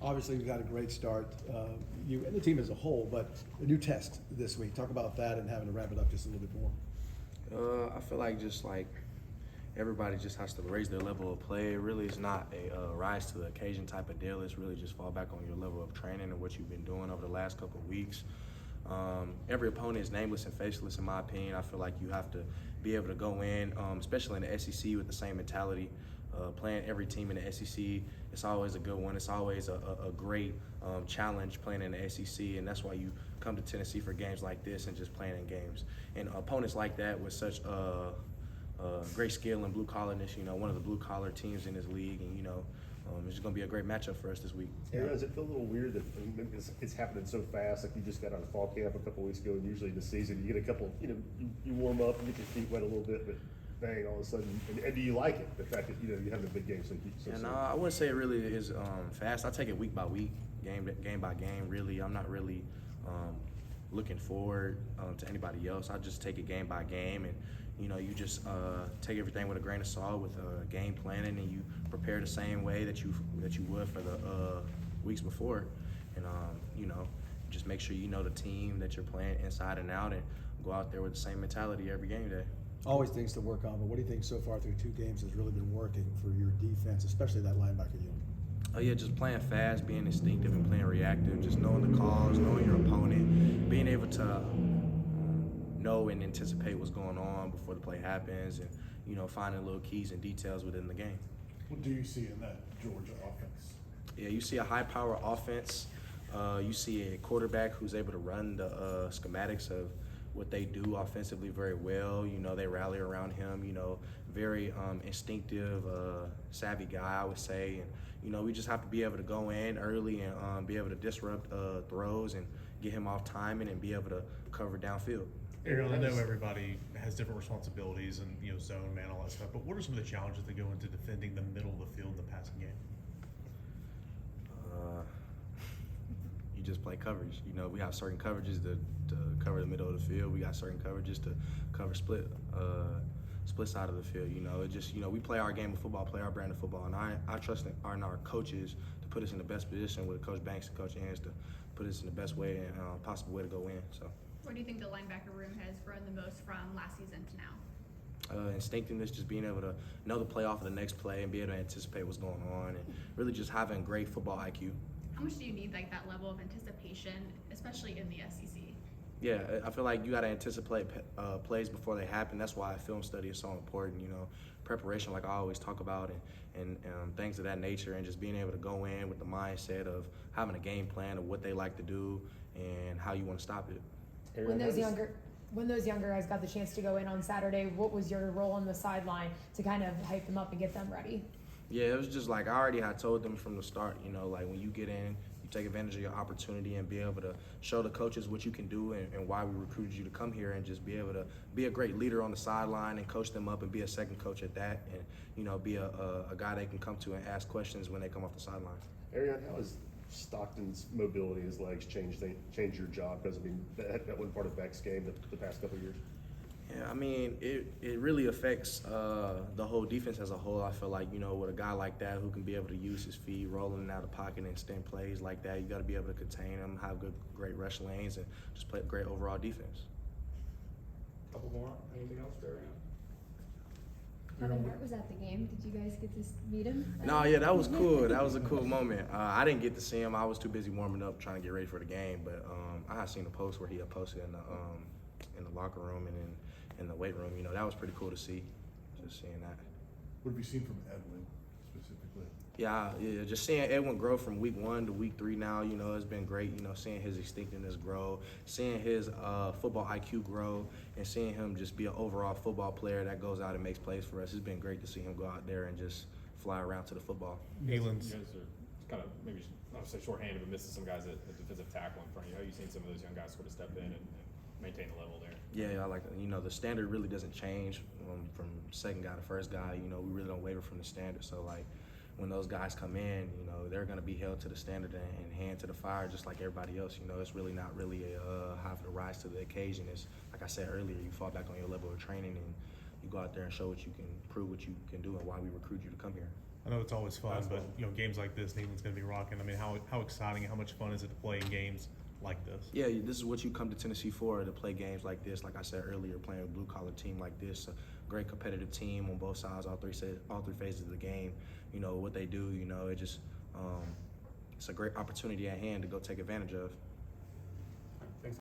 Obviously, we've got a great start, you and the team as a whole, but a new test this week. Talk about that and having to ramp it up just a little bit more. I feel like just like everybody just has to raise their level of play. It really is not a rise to the occasion type of deal. It's really just fall back on your level of training and what you've been doing over the last couple of weeks. Every opponent is nameless and faceless, in my opinion. I feel like you have to be able to go in, especially in the SEC, with the same mentality. Playing every team in the SEC, it's always a good one. It's always a great challenge playing in the SEC, and that's why you come to Tennessee for games like this and just playing in games. And opponents like that with such great skill and blue collarness, one of the blue collar teams in this league, and it's just going to be a great matchup for us this week. Yeah, does it feel a little weird that it's happening so fast? Like you just got out of fall camp a couple of weeks ago, and usually this season you get a couple, you warm up and get your feet wet a little bit, but bang, all of a sudden. And do you like it? The fact that you have a big game so no, I wouldn't say it really is fast. I take it week by week, game by game. Really, I'm not really looking forward to anybody else. I just take it game by game, and you just take everything with a grain of salt with game planning, and you prepare the same way that you would for the weeks before, and just make sure you know the team that you're playing inside and out, and go out there with the same mentality every game day. Always things to work on, but what do you think so far through 2 games has really been working for your defense, especially that linebacker unit? Oh yeah, just playing fast, being instinctive, and playing reactive. Just knowing the calls, knowing your opponent, being able to know and anticipate what's going on before the play happens, and finding little keys and details within the game. What do you see in that Georgia offense? Yeah, you see a high-power offense. You see a quarterback who's able to run the schematics of what they do offensively very well. They rally around him. Very instinctive, savvy guy, I would say. And we just have to be able to go in early and be able to disrupt throws and get him off timing and be able to cover downfield. Arion, I know everybody has different responsibilities and zone man, all that stuff. But what are some of the challenges that go into defending the middle of the field in the passing game? You just play coverage. We have certain coverages to cover the middle of the field. We got certain coverages to cover split side of the field. It just we play our game of football, play our brand of football, and I trust in our coaches to put us in the best position with Coach Banks and Coach Hans to put us in the best way and possible way to go in. So. Where do you think the linebacker room has grown the most from last season to now? Instinctiveness, just being able to know the play off of the next play and be able to anticipate what's going on, and really just having great football IQ. How much do you need that level of anticipation, especially in the SEC? Yeah, I feel like you got to anticipate plays before they happen. That's why film study is so important. Preparation, like I always talk about, and things of that nature, and just being able to go in with the mindset of having a game plan of what they like to do and how you want to stop it. When those younger guys got the chance to go in on Saturday, what was your role on the sideline to kind of hype them up and get them ready? Yeah, it was just like I already had told them from the start, like when you get in, you take advantage of your opportunity and be able to show the coaches what you can do and why we recruited you to come here, and just be able to be a great leader on the sideline and coach them up and be a second coach at that, and be a guy they can come to and ask questions when they come off the sideline. Arion, how has Stockton's mobility, his legs change your job? Because that wasn't part of Beck's game the past couple of years. Yeah, it really affects the whole defense as a whole. I feel like, with a guy like that who can be able to use his feet, rolling out of the pocket and extend plays like that, you got to be able to contain him, have great rush lanes, and just play great overall defense. Couple more. Anything else, Arion? Kevin Hart was at the game. Did you guys get to meet him? No, yeah, that was cool. That was a cool moment. I didn't get to see him. I was too busy warming up, trying to get ready for the game. But I had seen a post where he had posted in the locker room and in the weight room. That was pretty cool to see. Just seeing that. What have you seen from Edwin specifically? Yeah, just seeing Edwin grow from week 1 to week 3 now, it's been great, seeing his instinctiveness grow, seeing his football IQ grow, and seeing him just be an overall football player that goes out and makes plays for us. It's been great to see him go out there and just fly around to the football. Nealon's. You guys are kind of maybe not to say shorthanded, but missing some guys at defensive tackle in front of you. How have you seen some of those young guys sort of step in and maintain the level there? Yeah, I like the standard really doesn't change from second guy to first guy. We really don't waver from the standard. So like when those guys come in, they're going to be held to the standard and hand to the fire just like everybody else. It's really not really a have to rise to the occasion. It's like I said earlier, you fall back on your level of training and you go out there and show what you can, prove what you can do, and why we recruit you to come here. I know it's always fun, That's but fun. you know, games like this, Neyland's going to be rocking. I mean, how exciting and how much fun is it to play in games like this? Yeah, this is what you come to Tennessee for, to play games like this. Like I said earlier, playing a blue-collar team like this, a great competitive team on both sides, all three phases of the game. You know, what they do, you know, it's a great opportunity at hand to go take advantage of.